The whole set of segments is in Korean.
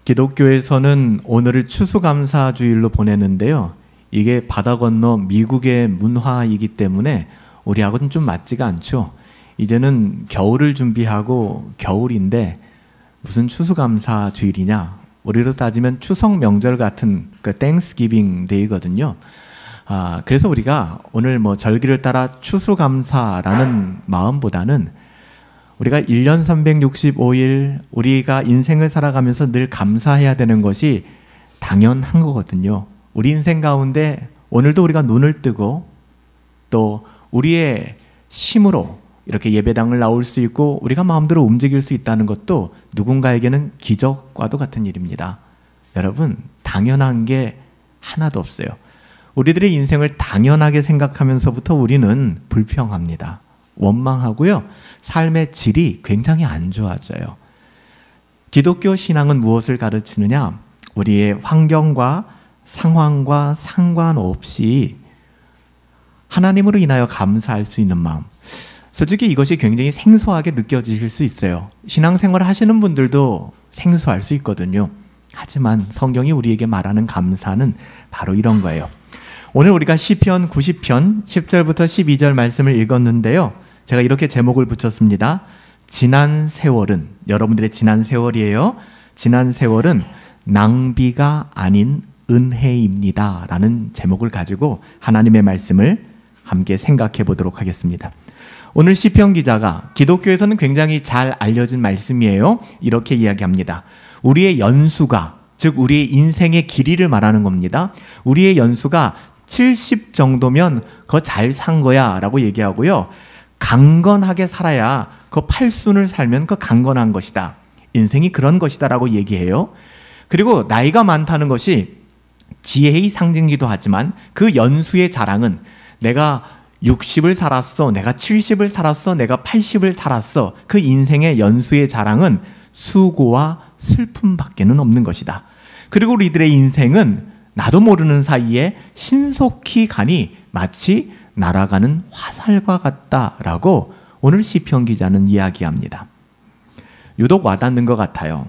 기독교에서는 오늘을 추수감사주일로 보내는데요. 이게 바다 건너 미국의 문화이기 때문에 우리하고는 좀 맞지가 않죠. 이제는 겨울을 준비하고 겨울인데 무슨 추수감사주일이냐. 우리로 따지면 추석 명절 같은 그 땡스기빙 데이거든요. 그래서 우리가 오늘 절기를 따라 추수감사라는 마음보다는 우리가 1년 365일 우리가 인생을 살아가면서 늘 감사해야 되는 것이 당연한 거거든요. 우리 인생 가운데 오늘도 우리가 눈을 뜨고 또 우리의 힘으로 이렇게 예배당을 나올 수 있고 우리가 마음대로 움직일 수 있다는 것도 누군가에게는 기적과도 같은 일입니다. 여러분, 당연한 게 하나도 없어요. 우리들의 인생을 당연하게 생각하면서부터 우리는 불평합니다. 원망하고요. 삶의 질이 굉장히 안 좋아져요. 기독교 신앙은 무엇을 가르치느냐? 우리의 환경과 상황과 상관없이 하나님으로 인하여 감사할 수 있는 마음. 솔직히 이것이 굉장히 생소하게 느껴지실 수 있어요. 신앙생활을 하시는 분들도 생소할 수 있거든요. 하지만 성경이 우리에게 말하는 감사는 바로 이런 거예요. 오늘 우리가 시편 90편 10절부터 12절 말씀을 읽었는데요. 제가 이렇게 제목을 붙였습니다. 지난 세월은, 여러분들의 지난 세월이에요. 지난 세월은 낭비가 아닌 은혜입니다. 라는 제목을 가지고 하나님의 말씀을 함께 생각해 보도록 하겠습니다. 오늘 시편 기자가 기독교에서는 굉장히 잘 알려진 말씀이에요. 이렇게 이야기합니다. 우리의 연수가, 즉 우리의 인생의 길이를 말하는 겁니다. 우리의 연수가 70 정도면 그거 잘 산 거야 라고 얘기하고요. 강건하게 살아야 그 80순을 살면 그 강건한 것이다. 인생이 그런 것이다 라고 얘기해요. 그리고 나이가 많다는 것이 지혜의 상징이기도 하지만 그 연수의 자랑은 내가 60을 살았어, 내가 70을 살았어, 내가 80을 살았어. 그 인생의 연수의 자랑은 수고와 슬픔밖에는 없는 것이다. 그리고 우리들의 인생은 나도 모르는 사이에 신속히 가니 마치 날아가는 화살과 같다라고 오늘 시편 기자는 이야기합니다. 유독 와닿는 것 같아요.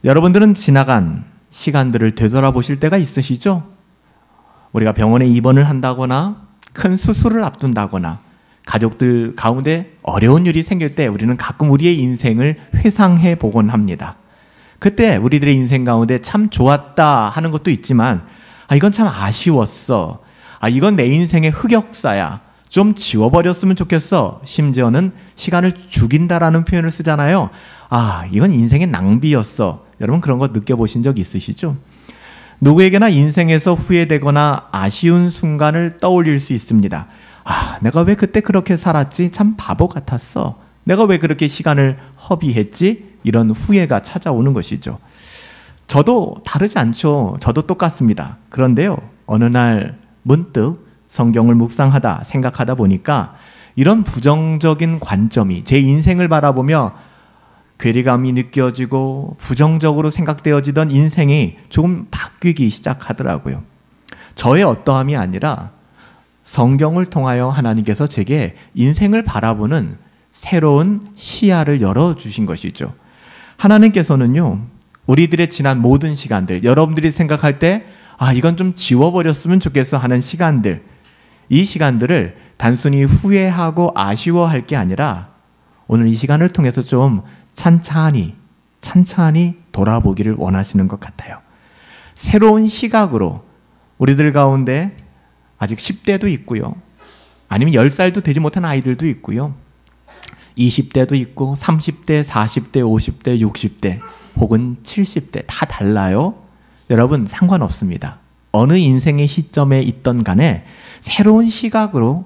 여러분들은 지나간 시간들을 되돌아보실 때가 있으시죠? 우리가 병원에 입원을 한다거나 큰 수술을 앞둔다거나 가족들 가운데 어려운 일이 생길 때 우리는 가끔 우리의 인생을 회상해 보곤 합니다. 그때 우리들의 인생 가운데 참 좋았다 하는 것도 있지만 이건 참 아쉬웠어. 이건 내 인생의 흑역사야. 좀 지워버렸으면 좋겠어. 심지어는 시간을 죽인다라는 표현을 쓰잖아요. 이건 인생의 낭비였어. 여러분 그런 거 느껴보신 적 있으시죠? 누구에게나 인생에서 후회되거나 아쉬운 순간을 떠올릴 수 있습니다. 내가 왜 그때 그렇게 살았지? 참 바보 같았어. 내가 왜 그렇게 시간을 허비했지? 이런 후회가 찾아오는 것이죠. 저도 다르지 않죠. 저도 똑같습니다. 그런데요, 어느 날 문득 성경을 묵상하다 생각하다 보니까 이런 부정적인 관점이 제 인생을 바라보며 괴리감이 느껴지고 부정적으로 생각되어지던 인생이 조금 바뀌기 시작하더라고요. 저의 어떠함이 아니라 성경을 통하여 하나님께서 제게 인생을 바라보는 새로운 시야를 열어주신 것이죠. 하나님께서는요, 우리들의 지난 모든 시간들, 여러분들이 생각할 때 이건 좀 지워버렸으면 좋겠어 하는 시간들, 이 시간들을 단순히 후회하고 아쉬워할 게 아니라 오늘 이 시간을 통해서 좀 찬찬히 돌아보기를 원하시는 것 같아요. 새로운 시각으로 우리들 가운데 아직 10대도 있고요. 아니면 10살도 되지 못한 아이들도 있고요. 20대도 있고 30대, 40대, 50대, 60대 혹은 70대 다 달라요. 여러분 상관없습니다. 어느 인생의 시점에 있던 간에 새로운 시각으로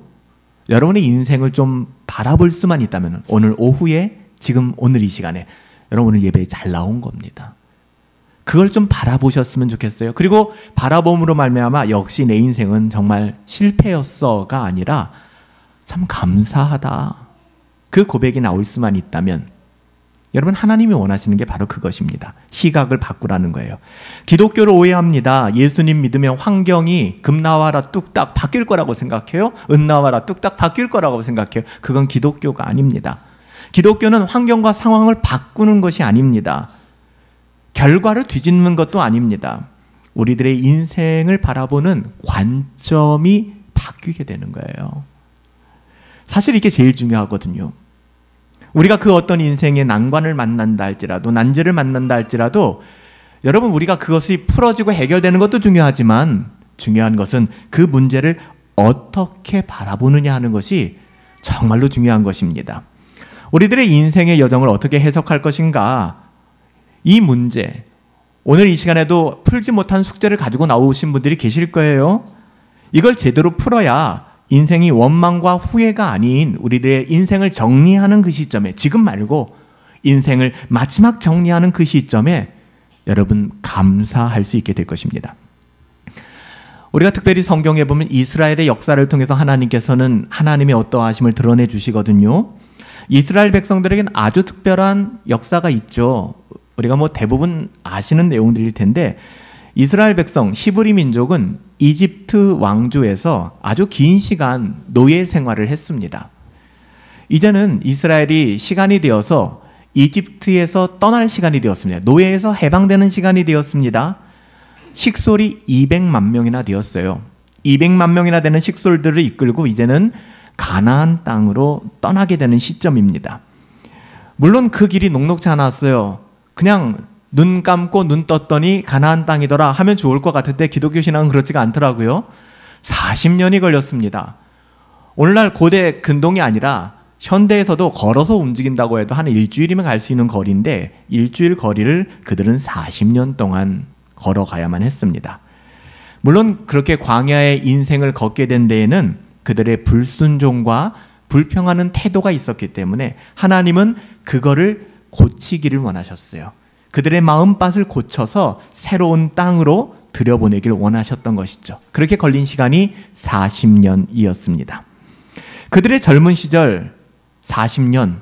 여러분의 인생을 좀 바라볼 수만 있다면 오늘 오후에 지금 오늘 이 시간에 여러분 오늘 예배에 잘 나온 겁니다. 그걸 좀 바라보셨으면 좋겠어요. 그리고 바라봄으로 말미암아 역시 내 인생은 정말 실패였어가 아니라 참 감사하다. 그 고백이 나올 수만 있다면 여러분 하나님이 원하시는 게 바로 그것입니다. 시각을 바꾸라는 거예요. 기독교를 오해합니다. 예수님 믿으면 환경이 금 나와라 뚝딱 바뀔 거라고 생각해요. 은 나와라 뚝딱 바뀔 거라고 생각해요. 그건 기독교가 아닙니다. 기독교는 환경과 상황을 바꾸는 것이 아닙니다. 결과를 뒤집는 것도 아닙니다. 우리들의 인생을 바라보는 관점이 바뀌게 되는 거예요. 사실 이게 제일 중요하거든요. 우리가 그 어떤 인생의 난관을 만난다 할지라도, 난제를 만난다 할지라도, 여러분, 우리가 그것이 풀어지고 해결되는 것도 중요하지만 중요한 것은 그 문제를 어떻게 바라보느냐 하는 것이 정말로 중요한 것입니다. 우리들의 인생의 여정을 어떻게 해석할 것인가, 이 문제, 오늘 이 시간에도 풀지 못한 숙제를 가지고 나오신 분들이 계실 거예요. 이걸 제대로 풀어야 인생이 원망과 후회가 아닌 우리들의 인생을 정리하는 그 시점에, 지금 말고 인생을 마지막 정리하는 그 시점에 여러분 감사할 수 있게 될 것입니다. 우리가 특별히 성경에 보면 이스라엘의 역사를 통해서 하나님께서는 하나님의 어떠하심을 드러내 주시거든요. 이스라엘 백성들에게는 아주 특별한 역사가 있죠. 우리가 대부분 아시는 내용들일 텐데, 이스라엘 백성, 히브리 민족은 이집트 왕조에서 아주 긴 시간 노예 생활을 했습니다. 이제는 이스라엘이 시간이 되어서 이집트에서 떠날 시간이 되었습니다. 노예에서 해방되는 시간이 되었습니다. 식솔이 200만 명이나 되었어요. 200만 명이나 되는 식솔들을 이끌고 이제는 가나안 땅으로 떠나게 되는 시점입니다. 물론 그 길이 녹록지 않았어요. 그냥 눈 감고 눈 떴더니 가나안 땅이더라 하면 좋을 것 같은데 기독교 신앙은 그렇지가 않더라고요. 40년이 걸렸습니다. 오늘날 고대 근동이 아니라 현대에서도 걸어서 움직인다고 해도 한 일주일이면 갈 수 있는 거리인데, 일주일 거리를 그들은 40년 동안 걸어가야만 했습니다. 물론 그렇게 광야의 인생을 걷게 된 데에는 그들의 불순종과 불평하는 태도가 있었기 때문에 하나님은 그거를 고치기를 원하셨어요. 그들의 마음밭을 고쳐서 새로운 땅으로 들여보내기를 원하셨던 것이죠. 그렇게 걸린 시간이 40년이었습니다. 그들의 젊은 시절 40년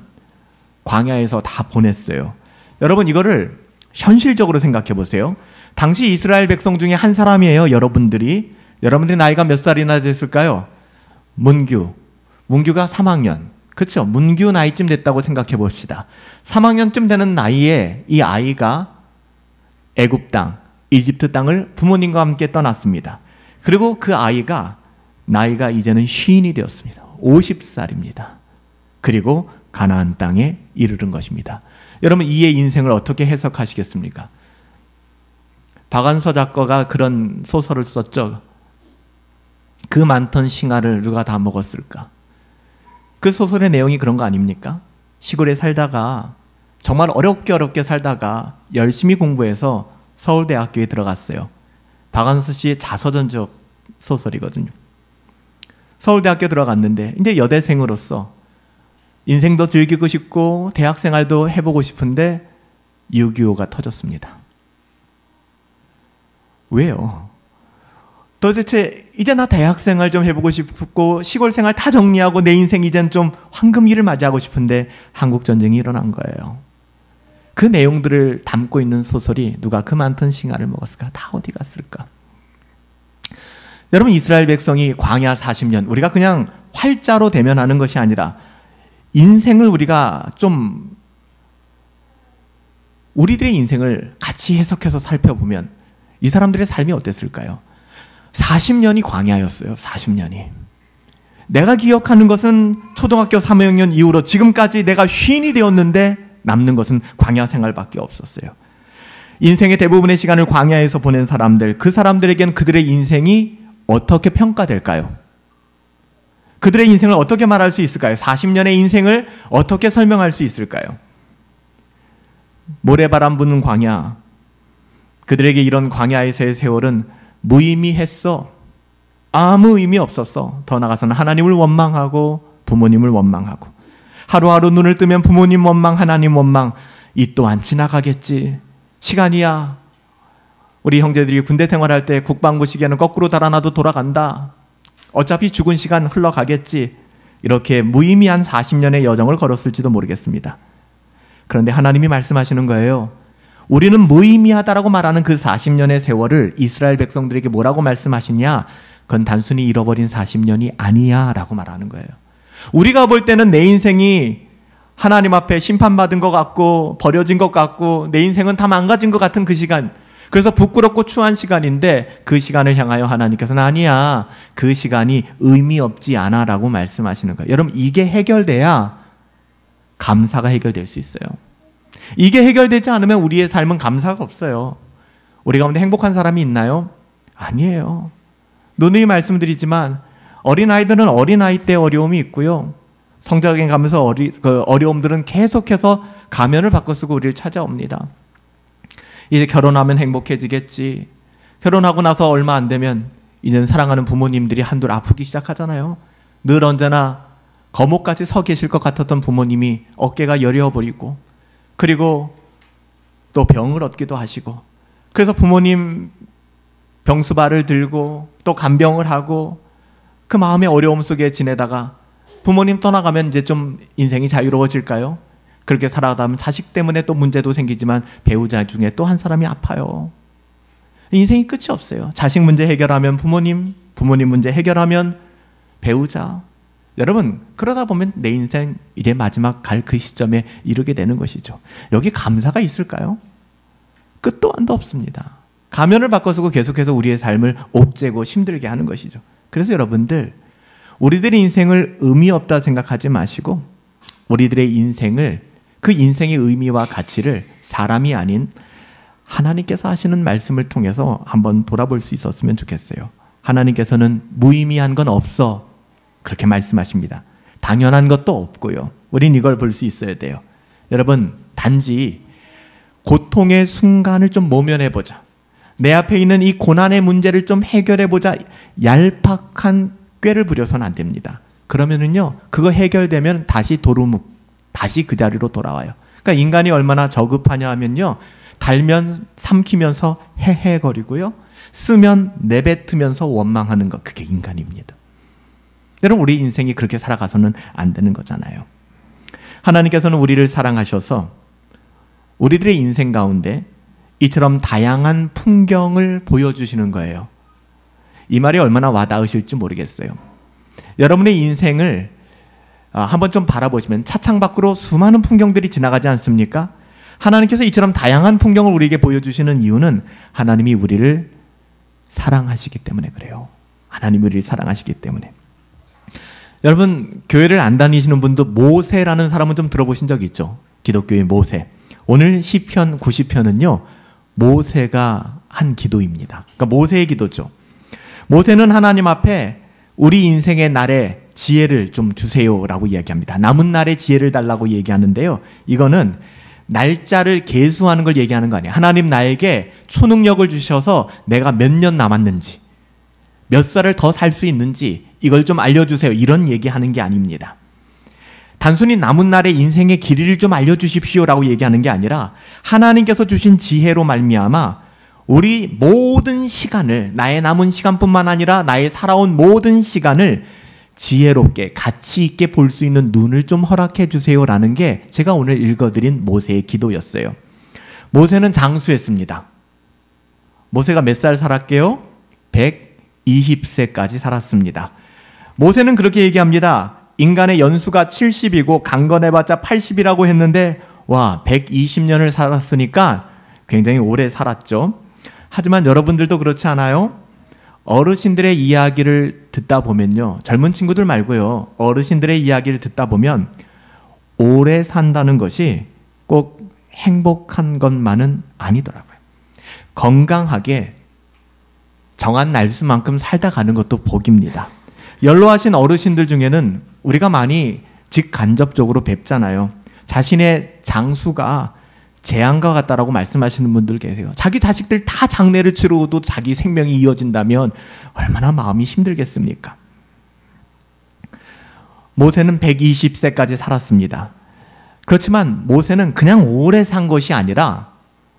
광야에서 다 보냈어요. 여러분, 이거를 현실적으로 생각해 보세요. 당시 이스라엘 백성 중에 한 사람이에요. 여러분들이 나이가 몇 살이나 됐을까요? 문규가 3학년. 그렇죠? 문규 나이쯤 됐다고 생각해 봅시다. 3학년쯤 되는 나이에 이 아이가 애굽 땅, 이집트 땅을 부모님과 함께 떠났습니다. 그리고 그 아이가 나이가 이제는 쉰이 되었습니다. 50살입니다. 그리고 가나안 땅에 이르른 것입니다. 여러분, 이의 인생을 어떻게 해석하시겠습니까? 박완서 작가가 그런 소설을 썼죠. 그 많던 싱아를 누가 다 먹었을까? 그 소설의 내용이 그런 거 아닙니까? 시골에 살다가 정말 어렵게 살다가 열심히 공부해서 서울대학교에 들어갔어요. 박완서 씨의 자서전적 소설이거든요. 서울대학교 들어갔는데 이제 여대생으로서 인생도 즐기고 싶고 대학생활도 해보고 싶은데 6.25가 터졌습니다. 왜요? 도대체 이제 나 대학생활 좀 해보고 싶고 시골생활 다 정리하고 내 인생 이젠 좀 황금기를 맞이하고 싶은데 한국전쟁이 일어난 거예요. 그 내용들을 담고 있는 소설이 누가 그 많던 싱아를 먹었을까? 다 어디 갔을까? 여러분, 이스라엘 백성이 광야 40년, 우리가 그냥 활자로 대면하는 것이 아니라 인생을 우리가 좀 우리들의 인생을 같이 해석해서 살펴보면 이 사람들의 삶이 어땠을까요? 40년이 광야였어요. 40년이. 내가 기억하는 것은 초등학교 3학년 이후로 지금까지 내가 쉰이 되었는데 남는 것은 광야 생활밖에 없었어요. 인생의 대부분의 시간을 광야에서 보낸 사람들, 그 사람들에겐 그들의 인생이 어떻게 평가될까요? 그들의 인생을 어떻게 말할 수 있을까요? 40년의 인생을 어떻게 설명할 수 있을까요? 모래바람 부는 광야, 그들에게 이런 광야에서의 세월은 무의미했어. 아무 의미 없었어. 더 나아가서는 하나님을 원망하고 부모님을 원망하고, 하루하루 눈을 뜨면 부모님 원망, 하나님 원망. 이 또한 지나가겠지. 시간이야. 우리 형제들이 군대 생활할 때 국방부 시계는 거꾸로 달아놔도 돌아간다. 어차피 죽은 시간 흘러가겠지. 이렇게 무의미한 40년의 여정을 걸었을지도 모르겠습니다. 그런데 하나님이 말씀하시는 거예요. 우리는 무의미하다라고 말하는 그 40년의 세월을 이스라엘 백성들에게 뭐라고 말씀하시냐? 그건 단순히 잃어버린 40년이 아니야 라고 말하는 거예요. 우리가 볼 때는 내 인생이 하나님 앞에 심판받은 것 같고 버려진 것 같고 내 인생은 다 망가진 것 같은 그 시간, 그래서 부끄럽고 추한 시간인데 그 시간을 향하여 하나님께서는 아니야, 그 시간이 의미 없지 않아 라고 말씀하시는 거예요. 여러분, 이게 해결돼야 감사가 해결될 수 있어요. 이게 해결되지 않으면 우리의 삶은 감사가 없어요. 우리 가운데 행복한 사람이 있나요? 아니에요. 누누이 말씀드리지만 어린아이들은 어린아이 때 어려움이 있고요, 성장해 가면서 어려움들은 계속해서 가면을 바꿔 쓰고 우리를 찾아옵니다. 이제 결혼하면 행복해지겠지. 결혼하고 나서 얼마 안 되면 이제는 사랑하는 부모님들이 한둘 아프기 시작하잖아요. 늘 언제나 거목같이 서 계실 것 같았던 부모님이 어깨가 여려버리고, 그리고 또 병을 얻기도 하시고, 그래서 부모님 병수발을 들고 또 간병을 하고 그 마음의 어려움 속에 지내다가 부모님 떠나가면 이제 좀 인생이 자유로워질까요? 그렇게 살아가다 보면 자식 때문에 또 문제도 생기지만 배우자 중에 또 한 사람이 아파요. 인생이 끝이 없어요. 자식 문제 해결하면 부모님, 부모님 문제 해결하면 배우자. 여러분, 그러다 보면 내 인생 이제 마지막 갈 그 시점에 이르게 되는 것이죠. 여기 감사가 있을까요? 끝도 한도 없습니다. 가면을 바꿔 쓰고 계속해서 우리의 삶을 옥죄고 힘들게 하는 것이죠. 그래서 여러분들, 우리들의 인생을 의미 없다 생각하지 마시고 우리들의 인생을, 그 인생의 의미와 가치를 사람이 아닌 하나님께서 하시는 말씀을 통해서 한번 돌아볼 수 있었으면 좋겠어요. 하나님께서는 무의미한 건 없어, 그렇게 말씀하십니다. 당연한 것도 없고요. 우린 이걸 볼 수 있어야 돼요. 여러분, 단지 고통의 순간을 좀 모면해보자, 내 앞에 있는 이 고난의 문제를 좀 해결해보자, 얄팍한 꾀를 부려서는 안 됩니다. 그러면은요, 그거 해결되면 다시 도루묵, 다시 그 자리로 돌아와요. 그러니까 인간이 얼마나 저급하냐 하면요, 달면 삼키면서 헤헤거리고요, 쓰면 내뱉으면서 원망하는 것, 그게 인간입니다. 여러분, 우리 인생이 그렇게 살아가서는 안 되는 거잖아요. 하나님께서는 우리를 사랑하셔서 우리들의 인생 가운데 이처럼 다양한 풍경을 보여주시는 거예요. 이 말이 얼마나 와닿으실지 모르겠어요. 여러분의 인생을 한번 좀 바라보시면 차창 밖으로 수많은 풍경들이 지나가지 않습니까? 하나님께서 이처럼 다양한 풍경을 우리에게 보여주시는 이유는 하나님이 우리를 사랑하시기 때문에 그래요. 하나님이 우리를 사랑하시기 때문에. 여러분, 교회를 안 다니시는 분도 모세라는 사람은 좀 들어보신 적 있죠? 기독교의 모세. 오늘 시편 90편은요 모세가 한 기도입니다. 그러니까 모세의 기도죠. 모세는 하나님 앞에 우리 인생의 날에 지혜를 좀 주세요라고 이야기합니다. 남은 날에 지혜를 달라고 얘기하는데요, 이거는 날짜를 계수하는 걸 얘기하는 거 아니에요. 하나님 나에게 초능력을 주셔서 내가 몇 년 남았는지, 몇 살을 더 살 수 있는지 이걸 좀 알려주세요, 이런 얘기하는 게 아닙니다. 단순히 남은 날의 인생의 길이를 좀 알려주십시오라고 얘기하는 게 아니라 하나님께서 주신 지혜로 말미암아 우리 모든 시간을, 나의 남은 시간뿐만 아니라 나의 살아온 모든 시간을 지혜롭게 가치 있게 볼 수 있는 눈을 좀 허락해 주세요라는 게 제가 오늘 읽어드린 모세의 기도였어요. 모세는 장수했습니다. 모세가 몇 살 살았게요? 120세까지 살았습니다. 모세는 그렇게 얘기합니다. 인간의 연수가 70이고 강건해봤자 80이라고 했는데 와, 120년을 살았으니까 굉장히 오래 살았죠. 하지만 여러분들도 그렇지 않아요? 어르신들의 이야기를 듣다 보면요, 젊은 친구들 말고요, 어르신들의 이야기를 듣다 보면 오래 산다는 것이 꼭 행복한 것만은 아니더라고요. 건강하게 정한 날수만큼 살다 가는 것도 복입니다. 연로하신 어르신들 중에는 우리가 많이 직간접적으로 뵙잖아요. 자신의 장수가 재앙과 같다라고 말씀하시는 분들 계세요. 자기 자식들 다 장례를 치르고도 자기 생명이 이어진다면 얼마나 마음이 힘들겠습니까? 모세는 120세까지 살았습니다. 그렇지만 모세는 그냥 오래 산 것이 아니라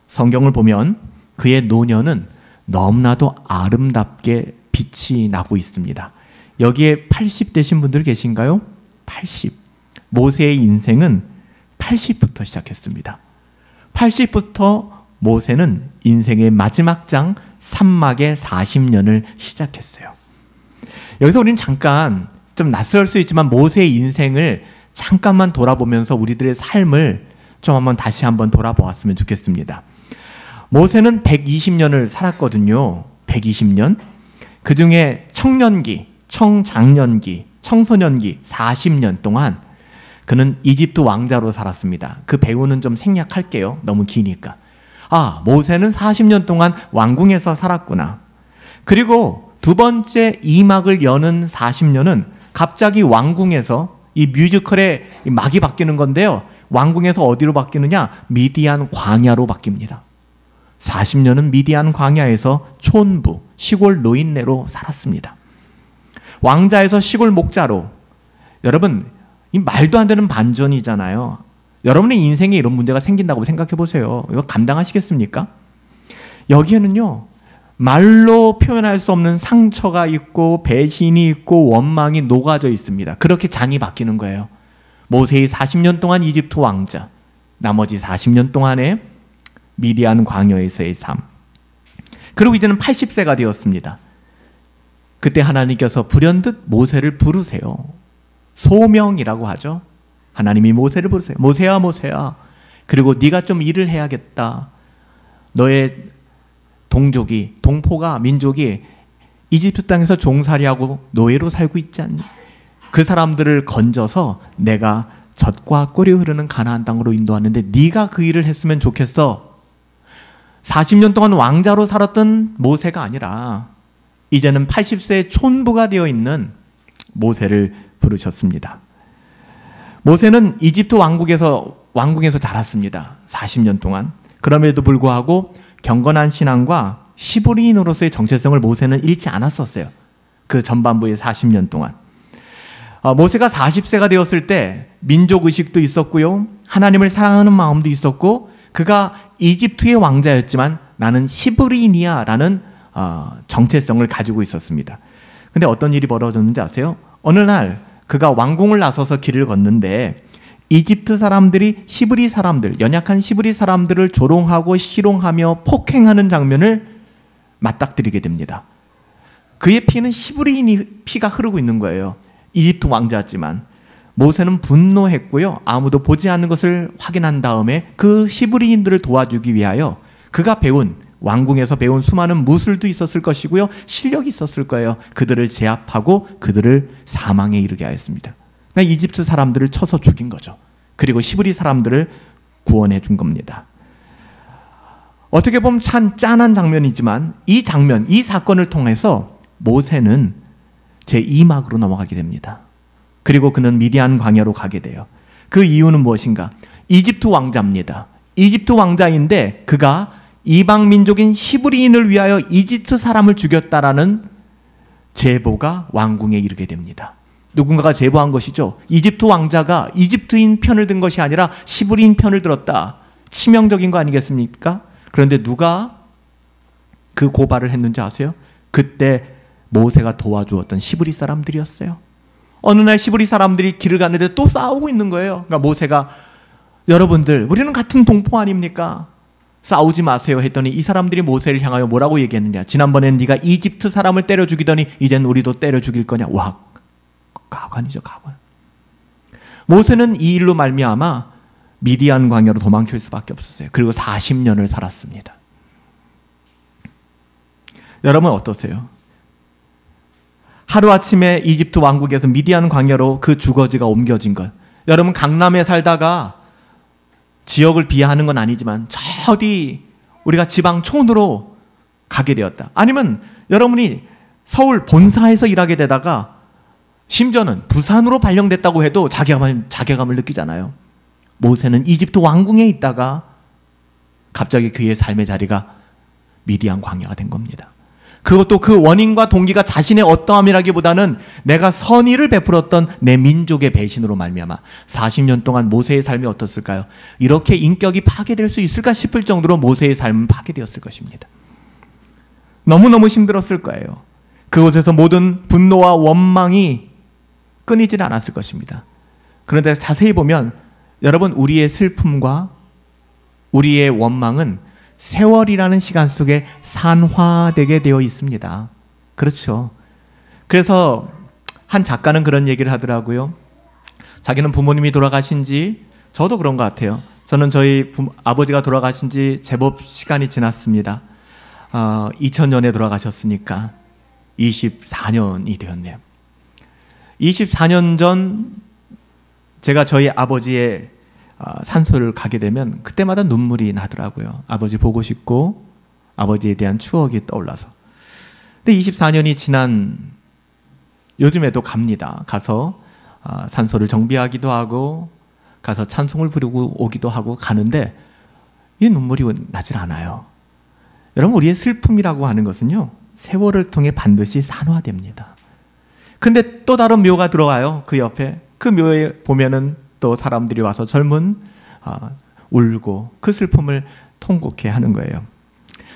성경을 보면 그의 노년은 너무나도 아름답게 빛이 나고 있습니다. 여기에 80 되신 분들 계신가요? 80. 모세의 인생은 80부터 시작했습니다. 80부터 모세는 인생의 마지막 장 산막의 40년을 시작했어요. 여기서 우리는 잠깐 좀 낯설 수 있지만 모세의 인생을 잠깐만 돌아보면서 우리들의 삶을 좀 한번 다시 한번 돌아보았으면 좋겠습니다. 모세는 120년을 살았거든요. 120년. 그 중에 청년기, 청장년기, 청소년기 40년 동안 그는 이집트 왕자로 살았습니다. 그 배우는 좀 생략할게요. 너무 기니까. 아, 모세는 40년 동안 왕궁에서 살았구나. 그리고 두 번째 이막을 여는 40년은 갑자기 왕궁에서 이 뮤지컬의 막이 바뀌는 건데요. 왕궁에서 어디로 바뀌느냐? 미디안 광야로 바뀝니다. 40년은 미디안 광야에서 촌부, 시골 노인네로 살았습니다. 왕자에서 시골 목자로. 여러분, 이 말도 안 되는 반전이잖아요. 여러분의 인생에 이런 문제가 생긴다고 생각해 보세요. 이거 감당하시겠습니까? 여기에는요, 말로 표현할 수 없는 상처가 있고 배신이 있고 원망이 녹아져 있습니다. 그렇게 장이 바뀌는 거예요. 모세의 40년 동안 이집트 왕자, 나머지 40년 동안의 미디안 광야에서의 삶. 그리고 이제는 80세가 되었습니다. 그때 하나님께서 불현듯 모세를 부르세요. 소명이라고 하죠. 하나님이 모세를 부르세요. 모세야, 모세야. 그리고 네가 좀 일을 해야겠다. 너의 동족이, 동포가, 민족이 이집트 땅에서 종살이하고 노예로 살고 있지 않니? 그 사람들을 건져서 내가 젖과 꿀이 흐르는 가나안 땅으로 인도하는데 네가 그 일을 했으면 좋겠어. 40년 동안 왕자로 살았던 모세가 아니라 이제는 80세의 촌부가 되어 있는 모세를 부르셨습니다. 모세는 이집트 왕궁에서 자랐습니다. 40년 동안. 그럼에도 불구하고 경건한 신앙과 시브리인으로서의 정체성을 모세는 잃지 않았었어요. 그 전반부의 40년 동안. 모세가 40세가 되었을 때 민족의식도 있었고요. 하나님을 사랑하는 마음도 있었고 그가 이집트의 왕자였지만 나는 시브리인이야라는 정체성을 가지고 있었습니다. 근데 어떤 일이 벌어졌는지 아세요? 어느 날 그가 왕궁을 나서서 길을 걷는데 이집트 사람들이 히브리 사람들, 연약한 히브리 사람들을 조롱하고 희롱하며 폭행하는 장면을 맞닥뜨리게 됩니다. 그의 피는 히브리인의 피가 흐르고 있는 거예요. 이집트 왕자였지만 모세는 분노했고요. 아무도 보지 않는 것을 확인한 다음에 그 히브리인들을 도와주기 위하여 그가 배운 왕궁에서 배운 수많은 무술도 있었을 것이고요. 실력이 있었을 거예요. 그들을 제압하고 그들을 사망에 이르게 하였습니다. 그러니까 이집트 사람들을 쳐서 죽인 거죠. 그리고 히브리 사람들을 구원해 준 겁니다. 어떻게 보면 참 짠한 장면이지만 이 장면, 이 사건을 통해서 모세는 제2막으로 넘어가게 됩니다. 그리고 그는 미디안 광야로 가게 돼요. 그 이유는 무엇인가? 이집트 왕자입니다. 이집트 왕자인데 그가 이방 민족인 히브리인을 위하여 이집트 사람을 죽였다라는 제보가 왕궁에 이르게 됩니다. 누군가가 제보한 것이죠. 이집트 왕자가 이집트인 편을 든 것이 아니라 히브리인 편을 들었다. 치명적인 거 아니겠습니까? 그런데 누가 그 고발을 했는지 아세요? 그때 모세가 도와주었던 히브리 사람들이었어요. 어느 날 히브리 사람들이 길을 갔는데 또 싸우고 있는 거예요. 그러니까 모세가 여러분들 우리는 같은 동포 아닙니까? 싸우지 마세요 했더니 이 사람들이 모세를 향하여 뭐라고 얘기했느냐? 지난번엔 네가 이집트 사람을 때려 죽이더니 이젠 우리도 때려 죽일 거냐? 와, 가관이죠, 가관. 모세는 이 일로 말미암아 미디안 광야로 도망칠 수밖에 없었어요. 그리고 40년을 살았습니다. 여러분 어떠세요? 하루아침에 이집트 왕국에서 미디안 광야로 그 주거지가 옮겨진 것. 여러분 강남에 살다가 지역을 비하하는 건 아니지만 저 어디 우리가 지방촌으로 가게 되었다. 아니면 여러분이 서울 본사에서 일하게 되다가 심지어는 부산으로 발령됐다고 해도 자괴감을 느끼잖아요. 모세는 이집트 왕궁에 있다가 갑자기 그의 삶의 자리가 미디안 광야가 된 겁니다. 그것도 그 원인과 동기가 자신의 어떠함이라기보다는 내가 선의를 베풀었던 내 민족의 배신으로 말미암아 40년 동안 모세의 삶이 어떻을까요? 이렇게 인격이 파괴될 수 있을까 싶을 정도로 모세의 삶은 파괴되었을 것입니다. 너무너무 힘들었을 거예요. 그곳에서 모든 분노와 원망이 끊이질 않았을 것입니다. 그런데 자세히 보면 여러분 우리의 슬픔과 우리의 원망은 세월이라는 시간 속에 산화되게 되어 있습니다. 그렇죠. 그래서 한 작가는 그런 얘기를 하더라고요. 자기는 부모님이 돌아가신 지, 저도 그런 것 같아요. 저는 저희 아버지가 돌아가신 지 제법 시간이 지났습니다. 2000년에 돌아가셨으니까 24년이 되었네요. 24년 전 제가 저희 아버지의 산소를 가게 되면 그때마다 눈물이 나더라고요. 아버지 보고 싶고 아버지에 대한 추억이 떠올라서. 근데 24년이 지난 요즘에도 갑니다. 가서 산소를 정비하기도 하고 가서 찬송을 부르고 오기도 하고 가는데 이 눈물이 나질 않아요. 여러분, 우리의 슬픔이라고 하는 것은요, 세월을 통해 반드시 산화됩니다. 근데 또 다른 묘가 들어가요. 그 옆에. 그 묘에 보면은 또 사람들이 와서 울고 그 슬픔을 통곡해 하는 거예요.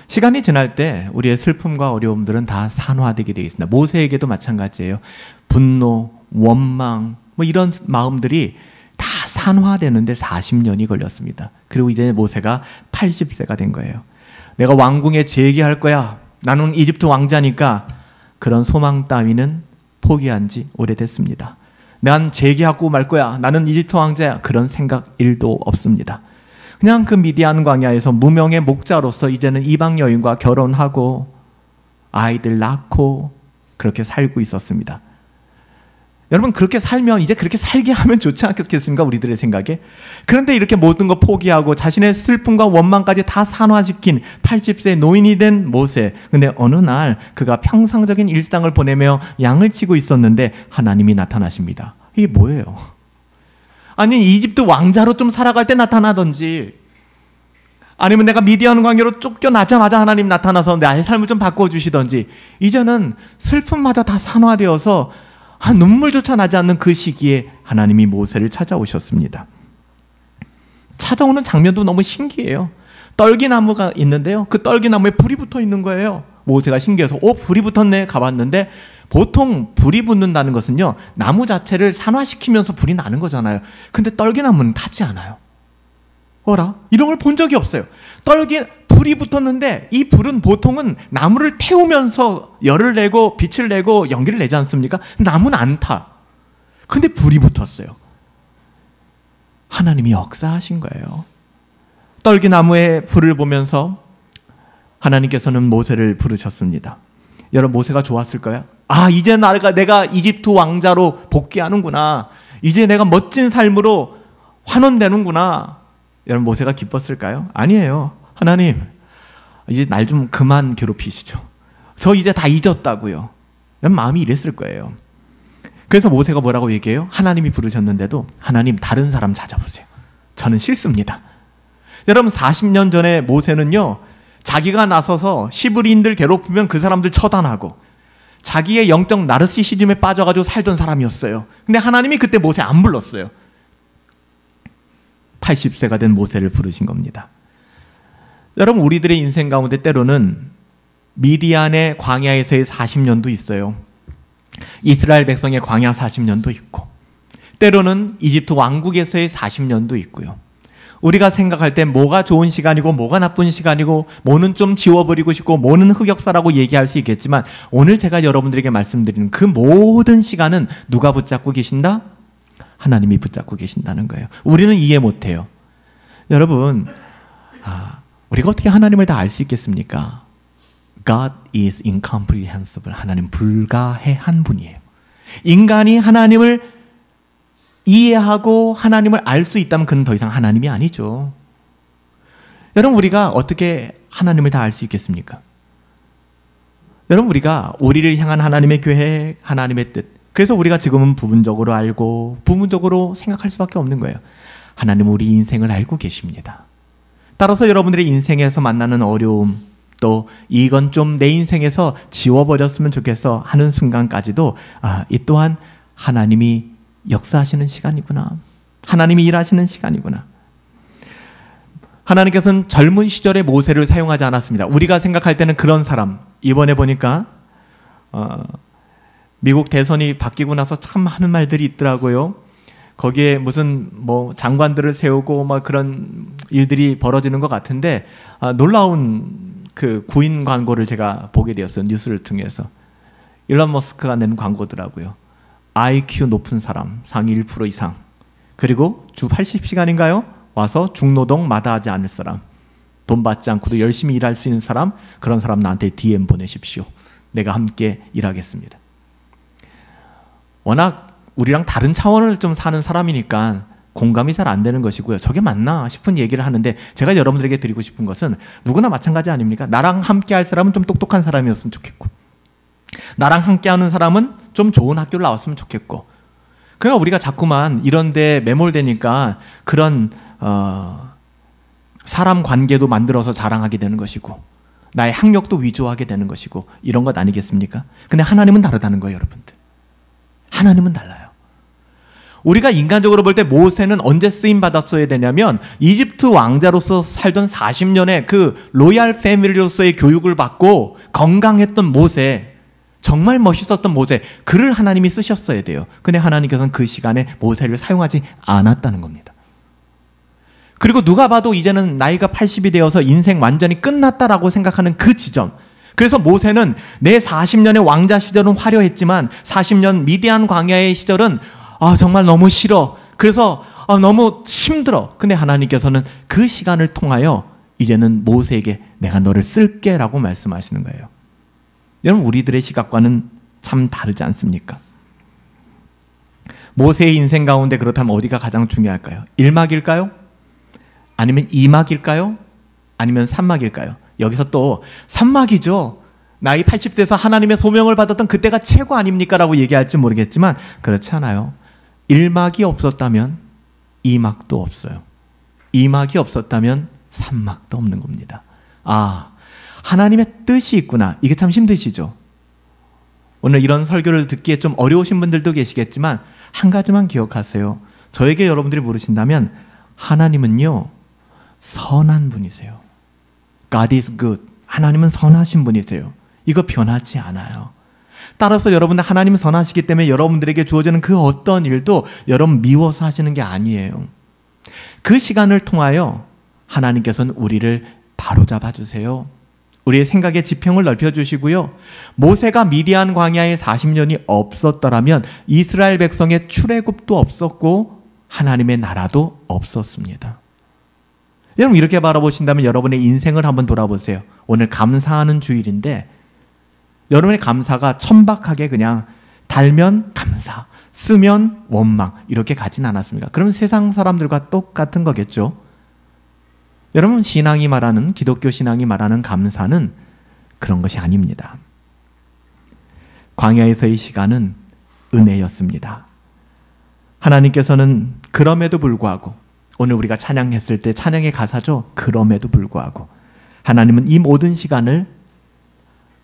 시간이 지날 때 우리의 슬픔과 어려움들은 다 산화되게 되어 있습니다. 모세에게도 마찬가지예요. 분노, 원망, 이런 마음들이 다 산화되는데 40년이 걸렸습니다. 그리고 이제 모세가 80세가 된 거예요. 내가 왕궁에 재기할 거야. 나는 이집트 왕자니까. 그런 소망 따위는 포기한 지 오래됐습니다. 난 재기하고 말 거야. 나는 이집트 왕자야. 그런 생각 1도 없습니다. 그냥 그 미디안 광야에서 무명의 목자로서 이제는 이방 여인과 결혼하고 아이들 낳고 그렇게 살고 있었습니다. 여러분, 그렇게 살면 이제 그렇게 살게 하면 좋지 않겠습니까? 우리들의 생각에. 그런데 이렇게 모든 거 포기하고 자신의 슬픔과 원망까지 다 산화시킨 80세 노인이 된 모세. 근데 어느 날 그가 평상적인 일상을 보내며 양을 치고 있었는데 하나님이 나타나십니다. 이게 뭐예요? 아니, 이집트 왕자로 좀 살아갈 때 나타나든지, 아니면 내가 미디안 광야로 쫓겨나자마자 하나님 나타나서 나의 삶을 좀 바꿔주시든지, 이제는 슬픔마저 다 산화되어서 눈물조차 나지 않는 그 시기에 하나님이 모세를 찾아오셨습니다. 찾아오는 장면도 너무 신기해요. 떨기나무가 있는데요, 그 떨기나무에 불이 붙어 있는 거예요. 모세가 신기해서 불이 붙었네 가봤는데, 보통 불이 붙는다는 것은요, 나무 자체를 산화시키면서 불이 나는 거잖아요. 근데 떨기나무는 타지 않아요. 어라? 이런 걸 본 적이 없어요. 불이 붙었는데 이 불은 보통은 나무를 태우면서 열을 내고 빛을 내고 연기를 내지 않습니까? 나무는 안 타. 근데 불이 붙었어요. 하나님이 역사하신 거예요. 떨기나무의 불을 보면서 하나님께서는 모세를 부르셨습니다. 여러분, 모세가 좋았을까요? 이제 내가 이집트 왕자로 복귀하는구나. 이제 내가 멋진 삶으로 환원되는구나. 여러분, 모세가 기뻤을까요? 아니에요. 하나님, 이제 날 좀 그만 괴롭히시죠. 저 이제 다 잊었다고요. 마음이 이랬을 거예요. 그래서 모세가 뭐라고 얘기해요? 하나님이 부르셨는데도, 하나님, 다른 사람 찾아보세요. 저는 싫습니다. 여러분, 40년 전에 모세는요, 자기가 나서서 시브리인들 괴롭히면 그 사람들 처단하고 자기의 영적 나르시시즘에 빠져가지고 살던 사람이었어요. 근데 하나님이 그때 모세 안 불렀어요. 80세가 된 모세를 부르신 겁니다. 여러분, 우리들의 인생 가운데 때로는 미디안의 광야에서의 40년도 있어요. 이스라엘 백성의 광야 40년도 있고, 때로는 이집트 왕국에서의 40년도 있고요. 우리가 생각할 때 뭐가 좋은 시간이고 뭐가 나쁜 시간이고, 뭐는 좀 지워버리고 싶고 뭐는 흑역사라고 얘기할 수 있겠지만, 오늘 제가 여러분들에게 말씀드리는 그 모든 시간은 누가 붙잡고 계신다? 하나님이 붙잡고 계신다는 거예요. 우리는 이해 못해요. 여러분, 우리가 어떻게 하나님을 다 알 수 있겠습니까? God is incomprehensible. 하나님 불가해한 분이에요. 인간이 하나님을 이해하고 하나님을 알 수 있다면 그는 더 이상 하나님이 아니죠. 여러분, 우리가 어떻게 하나님을 다 알 수 있겠습니까? 여러분, 우리가 우리를 향한 하나님의 계획, 하나님의 뜻, 그래서 우리가 지금은 부분적으로 알고 부분적으로 생각할 수밖에 없는 거예요. 하나님은 우리 인생을 알고 계십니다. 따라서 여러분들의 인생에서 만나는 어려움, 또 이건 좀 내 인생에서 지워버렸으면 좋겠어 하는 순간까지도 이 또한 하나님이 역사하시는 시간이구나. 하나님이 일하시는 시간이구나. 하나님께서는 젊은 시절의 모세를 사용하지 않았습니다. 우리가 생각할 때는 그런 사람, 이번에 보니까 미국 대선이 바뀌고 나서 참 하는 말들이 있더라고요. 거기에 무슨 장관들을 세우고 그런 일들이 벌어지는 것 같은데, 놀라운 그 구인 광고를 제가 보게 되었어요. 뉴스를 통해서. 일론 머스크가 낸 광고더라고요. IQ 높은 사람, 상위 1% 이상. 그리고 주 80시간인가요? 와서 중노동 마다하지 않을 사람. 돈 받지 않고도 열심히 일할 수 있는 사람, 그런 사람 나한테 DM 보내십시오. 내가 함께 일하겠습니다. 워낙 우리랑 다른 차원을 좀 사는 사람이니까 공감이 잘 안 되는 것이고요. 저게 맞나 싶은 얘기를 하는데 제가 여러분들에게 드리고 싶은 것은 누구나 마찬가지 아닙니까? 나랑 함께 할 사람은 좀 똑똑한 사람이었으면 좋겠고, 나랑 함께 하는 사람은 좀 좋은 학교를 나왔으면 좋겠고, 그러니까 우리가 자꾸만 이런 데 매몰되니까 그런 사람 관계도 만들어서 자랑하게 되는 것이고, 나의 학력도 위조하게 되는 것이고, 이런 것 아니겠습니까? 근데 하나님은 다르다는 거예요, 여러분들. 하나님은 달라요. 우리가 인간적으로 볼 때 모세는 언제 쓰임 받았어야 되냐면, 이집트 왕자로서 살던 40년의 그 로얄 패밀리로서의 교육을 받고 건강했던 모세, 정말 멋있었던 모세, 그를 하나님이 쓰셨어야 돼요. 근데 하나님께서는 그 시간에 모세를 사용하지 않았다는 겁니다. 그리고 누가 봐도 이제는 나이가 80이 되어서 인생 완전히 끝났다라고 생각하는 그 지점, 그래서 모세는 내 40년의 왕자 시절은 화려했지만 40년 미디안 광야의 시절은 정말 너무 싫어. 그래서 너무 힘들어. 근데 하나님께서는 그 시간을 통하여 이제는 모세에게 내가 너를 쓸게 라고 말씀하시는 거예요. 여러분, 우리들의 시각과는 참 다르지 않습니까? 모세의 인생 가운데 그렇다면 어디가 가장 중요할까요? 1막일까요? 아니면 2막일까요? 아니면 3막일까요? 여기서 또 3막이죠. 나이 80대에서 하나님의 소명을 받았던 그때가 최고 아닙니까? 라고 얘기할지 모르겠지만 그렇지 않아요. 1막이 없었다면 2막도 없어요. 2막이 없었다면 3막도 없는 겁니다. 하나님의 뜻이 있구나. 이게 참 힘드시죠? 오늘 이런 설교를 듣기에 좀 어려우신 분들도 계시겠지만 한 가지만 기억하세요. 저에게 여러분들이 물으신다면 하나님은요, 선한 분이세요. God is good. 하나님은 선하신 분이세요. 이거 변하지 않아요. 따라서 여러분들 하나님은 선하시기 때문에 여러분들에게 주어지는 그 어떤 일도 여러분 미워서 하시는 게 아니에요. 그 시간을 통하여 하나님께서는 우리를 바로잡아 주세요. 우리의 생각의 지평을 넓혀주시고요. 모세가 미디안 광야에 40년이 없었더라면 이스라엘 백성의 출애굽도 없었고 하나님의 나라도 없었습니다. 여러분, 이렇게 바라보신다면 여러분의 인생을 한번 돌아보세요. 오늘 감사하는 주일인데 여러분의 감사가 천박하게 그냥 달면 감사, 쓰면 원망 이렇게 가진 않았습니까? 그러면 세상 사람들과 똑같은 거겠죠. 여러분, 신앙이 말하는, 기독교 신앙이 말하는 감사는 그런 것이 아닙니다. 광야에서의 시간은 은혜였습니다. 하나님께서는 그럼에도 불구하고, 오늘 우리가 찬양했을 때 찬양의 가사죠. 그럼에도 불구하고 하나님은 이 모든 시간을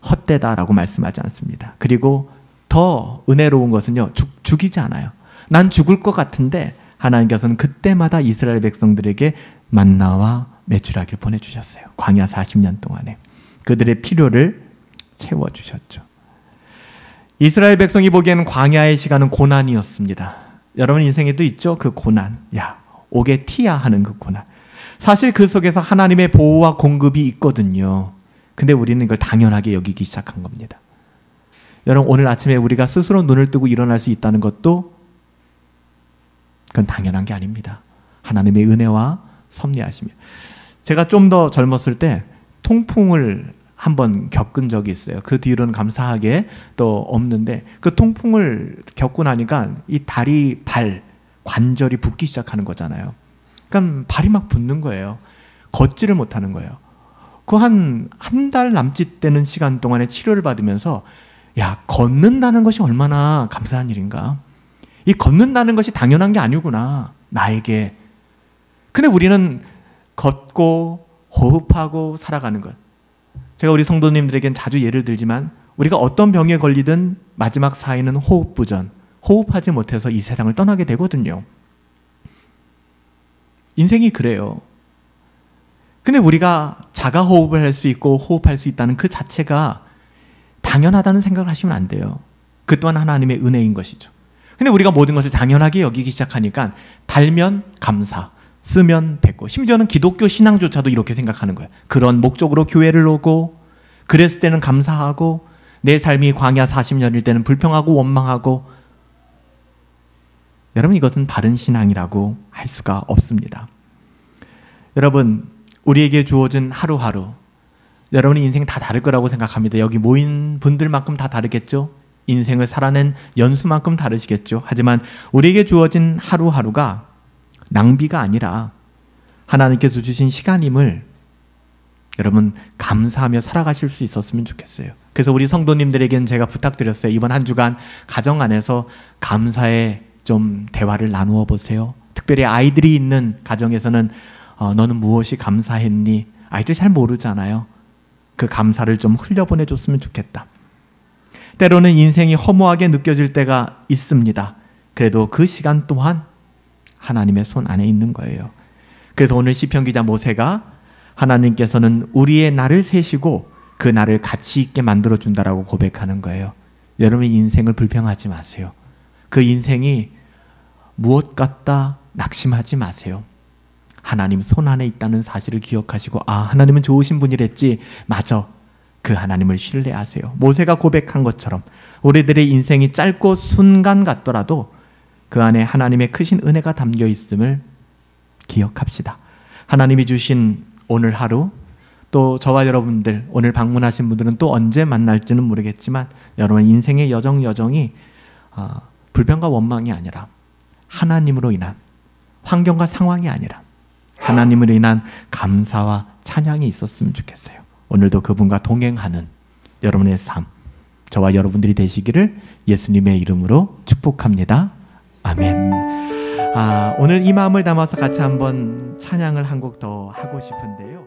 헛되다라고 말씀하지 않습니다. 그리고 더 은혜로운 것은요, 죽이지 않아요. 난 죽을 것 같은데 하나님께서는 그때마다 이스라엘 백성들에게 만나와 메추라기를 보내주셨어요. 광야 40년 동안에 그들의 필요를 채워주셨죠. 이스라엘 백성이 보기에는 광야의 시간은 고난이었습니다. 여러분 인생에도 있죠? 그 고난. 옥에 티야 하는 그 고난. 사실 그 속에서 하나님의 보호와 공급이 있거든요. 근데 우리는 이걸 당연하게 여기기 시작한 겁니다. 여러분, 오늘 아침에 우리가 스스로 눈을 뜨고 일어날 수 있다는 것도 그건 당연한 게 아닙니다. 하나님의 은혜와 섭리하십니다. 제가 좀 더 젊었을 때 통풍을 한번 겪은 적이 있어요. 그 뒤로는 감사하게 또 없는데, 그 통풍을 겪고 나니까 이 다리, 발, 관절이 붓기 시작하는 거잖아요. 그러니까 발이 막 붓는 거예요. 걷지를 못하는 거예요. 그 한 달 남짓 되는 시간 동안에 치료를 받으면서 걷는다는 것이 얼마나 감사한 일인가. 이 걷는다는 것이 당연한 게 아니구나, 나에게. 근데 우리는 걷고 호흡하고 살아가는 것. 제가 우리 성도님들에겐 자주 예를 들지만 우리가 어떤 병에 걸리든 마지막 사인은 호흡부전. 호흡하지 못해서 이 세상을 떠나게 되거든요. 인생이 그래요. 근데 우리가 자가 호흡을 할 수 있고 호흡할 수 있다는 그 자체가 당연하다는 생각을 하시면 안 돼요. 그 또한 하나님의 은혜인 것이죠. 근데 우리가 모든 것을 당연하게 여기기 시작하니까 달면 감사, 쓰면 뱉고, 심지어는 기독교 신앙조차도 이렇게 생각하는 거예요. 그런 목적으로 교회를 오고, 그랬을 때는 감사하고, 내 삶이 광야 40년일 때는 불평하고 원망하고, 여러분, 이것은 바른 신앙이라고 할 수가 없습니다. 여러분, 우리에게 주어진 하루하루, 여러분의 인생 다 다를 거라고 생각합니다. 여기 모인 분들만큼 다 다르겠죠? 인생을 살아낸 연수만큼 다르시겠죠? 하지만 우리에게 주어진 하루하루가 낭비가 아니라 하나님께서 주신 시간임을 여러분 감사하며 살아가실 수 있었으면 좋겠어요. 그래서 우리 성도님들에게는 제가 부탁드렸어요. 이번 한 주간 가정 안에서 감사의 좀 대화를 나누어 보세요. 특별히 아이들이 있는 가정에서는 너는 무엇이 감사했니? 아이들 잘 모르잖아요. 그 감사를 좀 흘려보내줬으면 좋겠다. 때로는 인생이 허무하게 느껴질 때가 있습니다. 그래도 그 시간 또한 하나님의 손 안에 있는 거예요. 그래서 오늘 시편 기자 모세가 하나님께서는 우리의 날을 세시고 그 날을 가치 있게 만들어준다라고 고백하는 거예요. 여러분, 인생을 불평하지 마세요. 그 인생이 무엇 같다 낙심하지 마세요. 하나님 손 안에 있다는 사실을 기억하시고, 아, 하나님은 좋으신 분이랬지. 맞아. 그 하나님을 신뢰하세요. 모세가 고백한 것처럼 우리들의 인생이 짧고 순간 같더라도 그 안에 하나님의 크신 은혜가 담겨 있음을 기억합시다. 하나님이 주신 오늘 하루, 또 저와 여러분들 오늘 방문하신 분들은 또 언제 만날지는 모르겠지만 여러분 인생의 여정이 불평과 원망이 아니라 하나님으로 인한, 환경과 상황이 아니라 하나님으로 인한 감사와 찬양이 있었으면 좋겠어요. 오늘도 그분과 동행하는 여러분의 삶, 저와 여러분들이 되시기를 예수님의 이름으로 축복합니다. 아멘. 오늘 이 마음을 담아서 같이 한번 찬양을 한 곡 더 하고 싶은데요.